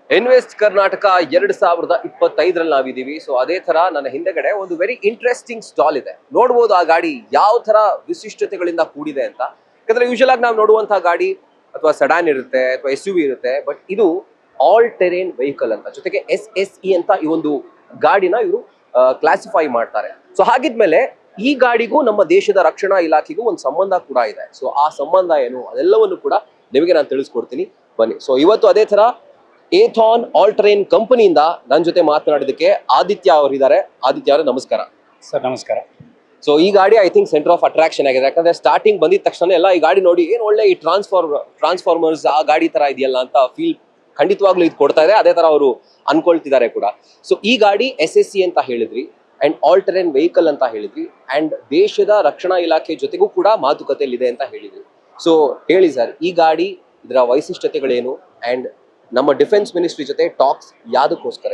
Invest Karnataka 2025 ನಾವಿದೀವಿ. So ಅದೇ ತರ ನನ್ನ ಹಿಂದೆಗಡೆ ಒಂದು ವೆರಿ ಇಂಟ್ರೆಸ್ಟಿಂಗ್ ಸ್ಟಾಲ್ ಇದೆ. ನೋಡ್ಬೋದು ಆ ಗಾಡಿ ಯಾವ ತರ ವಿಶಿಷ್ಟತೆಗಳಿಂದ ಕೂಡಿದೆ ಅಂತ. ಯಾಕಂದ್ರೆ ಯೂಶಲ್ ಆಗಿ ನಾವು ನೋಡುವಂತಹ ಗಾಡಿ ಅಥವಾ ಸೆಡಾನ್ ಇರುತ್ತೆ ಅಥವಾ SUV ಇರುತ್ತೆ, ಬಟ್ ಇದು ಆಲ್ ಟೆರೇನ್ ವೆಹಿಕಲ್ ಅಂತ, ಜೊತೆಗೆ SSE ಅಂತ ಈ ಒಂದು ಗಾಡಿನ ಇವರು ಕ್ಲಾಸಿಫೈ ಮಾಡ್ತಾರೆ. ಸೊ ಹಾಗಿದ್ಮೇಲೆ ಈ ಗಾಡಿಗೂ ನಮ್ಮ ದೇಶದ ರಕ್ಷಣಾ ಇಲಾಖೆಗೂ ಒಂದು ಸಂಬಂಧ ಕೂಡ ಇದೆ. ಸೊ ಆ ಸಂಬಂಧ ಏನು ಅದೆಲ್ಲವನ್ನು ಕೂಡ ನಿಮಗೆ ನಾನು ತಿಳಿಸ್ಕೊಡ್ತೀನಿ, ಬನ್ನಿ. ಸೊ ಇವತ್ತು ಅದೇ ತರ ಏಥಾನ್ ಆಲ್ ಟೆರೇನ್ ಕಂಪನಿಯಿಂದ ನನ್ನ ಜೊತೆ ಮಾತನಾಡೋದಕ್ಕೆ ಆದಿತ್ಯ ಅವರಿದ್ದಾರೆ. ಆದಿತ್ಯ ಅವರೇ ನಮಸ್ಕಾರ. ಸರ್ ನಮಸ್ಕಾರ. ಸೊ ಈ ಗಾಡಿ I think centre of attraction ಆಗಿದೆ. ಯಾಕಂದ್ರೆ ಸ್ಟಾರ್ಟಿಂಗ್ ಬಂದಿದ ತಕ್ಷಣ ಎಲ್ಲ ಈ ಗಾಡಿ ನೋಡಿ ಏನು ಒಳ್ಳೆ ಈ ಟ್ರಾನ್ಸ್ಫಾರ್ಮರ್ಸ್ ಆ ಗಾಡಿ ತರ ಇದೆಯಲ್ಲ ಅಂತ ಫೀಲ್ ಖಂಡಿತವಾಗ್ಲೂ ಇದು ಕೊಡ್ತಾ ಇದೆ. ಅದೇ ತರ ಅವರು ಅನ್ಕೊಳ್ತಿದ್ದಾರೆ ಕೂಡ. ಸೊ ಈ ಗಾಡಿ SSE ಅಂತ ಹೇಳಿದ್ರಿ, ಅಂಡ್ ಆಲ್ ಟೆರೇನ್ ವೆಹಿಕಲ್ ಅಂತ ಹೇಳಿದ್ರಿ, ಅಂಡ್ ದೇಶದ ರಕ್ಷಣಾ ಇಲಾಖೆ ಜೊತೆಗೂ ಕೂಡ ಮಾತುಕತೆಯಲ್ಲಿದೆ ಅಂತ ಹೇಳಿದ್ರಿ. ಸೊ ಹೇಳಿ ಸರ್, ಈ ಗಾಡಿ ಇದರ ವೈಶಿಷ್ಟ್ಯತೆಗಳೇನು, ಅಂಡ್ ನಮ್ಮ ಡಿಫೆನ್ಸ್ ಮಿನಿಸ್ಟ್ರಿ ಜೊತೆ ಟಾಕ್ಸ್ ಯಾತಕ್ಕೋಸ್ಕರ?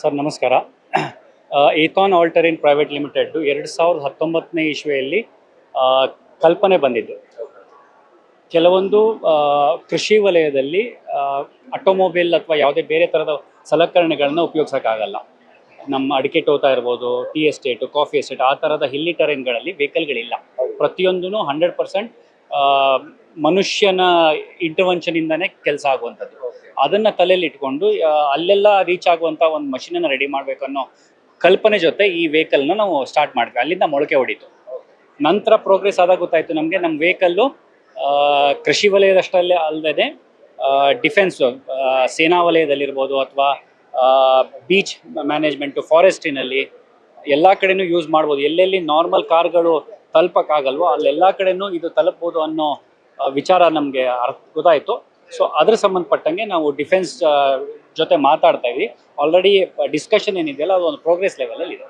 ಸರ್ ನಮಸ್ಕಾರ. ಏಥಾನ್ ಆಲ್ ಟೆರೇನ್ ಪ್ರೈವೇಟ್ ಲಿಮಿಟೆಡ್ 2019ನೇ ಇಸ್ವಿಯಲ್ಲಿ ಕಲ್ಪನೆ ಬಂದಿದ್ದು. ಕೆಲವೊಂದು ಕೃಷಿ ವಲಯದಲ್ಲಿ ಆಟೋಮೊಬೈಲ್ ಅಥವಾ ಯಾವುದೇ ಬೇರೆ ಥರದ ಸಲಕರಣೆಗಳನ್ನ ಉಪಯೋಗಿಸೋಕ್ಕಾಗಲ್ಲ. ನಮ್ಮ ಅಡಿಕೆ ತೋಟ ಇರ್ಬೋದು, ಟೀ ಎಸ್ಟೇಟು, ಕಾಫಿ ಎಸ್ಟೇಟ್, ಆ ಥರದ ಹಿಲ್ಲಿ ಟೆರೇನ್ಗಳಲ್ಲಿ ವೆಹಿಕಲ್ಗಳಿಲ್ಲ. ಪ್ರತಿಯೊಂದೂ 100% ಮನುಷ್ಯನ ಇಂಟರ್ವೆನ್ಷನಿಂದನೇ ಕೆಲಸ ಆಗುವಂಥದ್ದು. ಅದನ್ನು ತಲೆಯಲ್ಲಿ ಇಟ್ಕೊಂಡು ಅಲ್ಲೆಲ್ಲ ರೀಚ್ ಆಗುವಂಥ ಒಂದು ಮಷಿನನ್ನು ರೆಡಿ ಮಾಡಬೇಕು ಅನ್ನೋ ಕಲ್ಪನೆ ಜೊತೆ ಈ ವೆಹಿಕಲ್ನ ನಾವು ಸ್ಟಾರ್ಟ್ ಮಾಡಿದ್ವಿ. ಅಲ್ಲಿಂದ ಮೊಳಕೆ ಹೊಡಿತು. ನಂತರ ಪ್ರೋಗ್ರೆಸ್ ಆದಾಗ ಗೊತ್ತಾಯಿತು ನಮಗೆ ನಮ್ಮ ವೆಹಿಕಲ್ಲು ಕೃಷಿ ವಲಯದಷ್ಟಲ್ಲೇ ಅಲ್ಲದೆ ಡಿಫೆನ್ಸು, ಸೇನಾ ವಲಯದಲ್ಲಿರ್ಬೋದು ಅಥವಾ ಬೀಚ್ ಮ್ಯಾನೇಜ್ಮೆಂಟು, ಫಾರೆಸ್ಟಿನಲ್ಲಿ ಎಲ್ಲ ಕಡೆನೂ ಯೂಸ್ ಮಾಡ್ಬೋದು. ಎಲ್ಲೆಲ್ಲಿ ನಾರ್ಮಲ್ ಕಾರ್ಗಳು ತಲುಪಕ್ಕಾಗಲ್ವೋ ಅಲ್ಲೆಲ್ಲ ಕಡೆನೂ ಇದು ತಲುಪ್ಬೋದು ಅನ್ನೋ ವಿಚಾರ ನಮಗೆ ಗೊತ್ತಾಯಿತು. ಸೊ ಅದ್ರ ಸಂಬಂಧಪಟ್ಟಂಗೆ ನಾವು ಡಿಫೆನ್ಸ್ ಜೊತೆ ಮಾತಾಡ್ತಾ ಇದ್ವಿ. ಆಲ್ರೆಡಿ ಡಿಸ್ಕಷನ್ ಏನಿದೆಯಲ್ಲ ಅದು ಒಂದು ಪ್ರೋಗ್ರೆಸ್ ಲೆವೆಲಲ್ಲಿ ಇದೆ.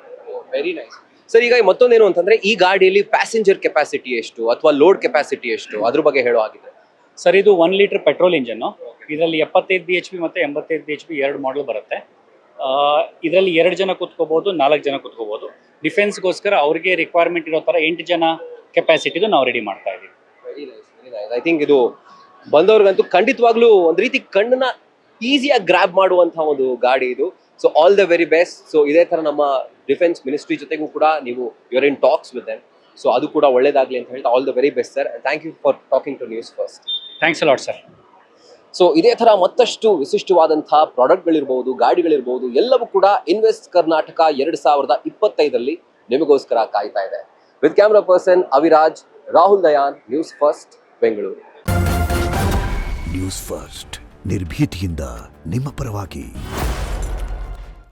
Very nice sir. ಈಗ ಮತ್ತೊಂದೇನು ಅಂತಂದ್ರೆ, ಈ ಗಾಡಿಯಲ್ಲಿ ಪ್ಯಾಸೆಂಜರ್ ಕೆಪಾಸಿಟಿ ಎಷ್ಟು ಅಥವಾ ಲೋಡ್ ಕೆಪಾಸಿಟಿ ಎಷ್ಟು, ಅದ್ರ ಬಗ್ಗೆ ಹೇಳೋ ಆಗಿದೆ ಸರ್. ಇದು 1 ಲೀಟರ್ ಪೆಟ್ರೋಲ್ ಇಂಜನ್ನು. ಇದರಲ್ಲಿ 75 BHP ಮತ್ತು 85 BHP 2 ಮಾಡಲ್ ಬರುತ್ತೆ. ಇದರಲ್ಲಿ 2 ಜನ ಕೂತ್ಕೋಬೋದು, 4 ಜನ ಕೂತ್ಕೋಬೋದು. ಡಿಫೆನ್ಸ್ಗೋಸ್ಕರ ಅವ್ರಿಗೆ ರಿಕ್ವೈರ್ಮೆಂಟ್ ಇರೋ ಥರ 8 ಜನ ಕೆಪಾಸಿಟಿದು ನಾವು ರೆಡಿ ಮಾಡ್ತಾ ಇದ್ದೀವಿ. Very nice, very nice. I think ಇದು ಬಂದವ್ರಿಗಂತೂ ಖಂಡಿತವಾಗ್ಲೂ ಒಂದು ರೀತಿ ಕಣ್ಣನ್ನ ಈಸಿಯಾಗಿ ಗ್ರಾಬ್ ಮಾಡುವಂತಹ ಒಂದು ಗಾಡಿ ಇದು. So all the very best. So ಇದೇ ತರ ನಮ್ಮ ಡಿಫೆನ್ಸ್ ಮಿನಿಸ್ಟ್ರಿ ಜೊತೆಗೂ ಕೂಡ ನೀವು you're in talks with them. So ಅದು ಕೂಡ ಒಳ್ಳೇದಾಗ್ಲಿ ಅಂತ ಹೇಳ್ತಾ all the very best sir. Thank you for talking to News First. Thanks a lot sir. So ಇದೇ ತರ ಮತ್ತಷ್ಟು ವಿಶಿಷ್ಟವಾದಂತಹ ಪ್ರಾಡಕ್ಟ್ಗಳಿರ್ಬೋದು, ಗಾಡಿಗಳಿರ್ಬೋದು, ಎಲ್ಲವೂ ಕೂಡ ಇನ್ವೆಸ್ಟ್ ಕರ್ನಾಟಕ 2025 ನಿಮಗೋಸ್ಕರ ಕಾಯ್ತಾ ಇದೆ. With camera person Aviraj, Rahul Dayan, news first Bengaluru. News first ನಿರ್ಭೀತಿಯಿಂದ ನಿಮ್ಮ ಪರವಾಗಿ.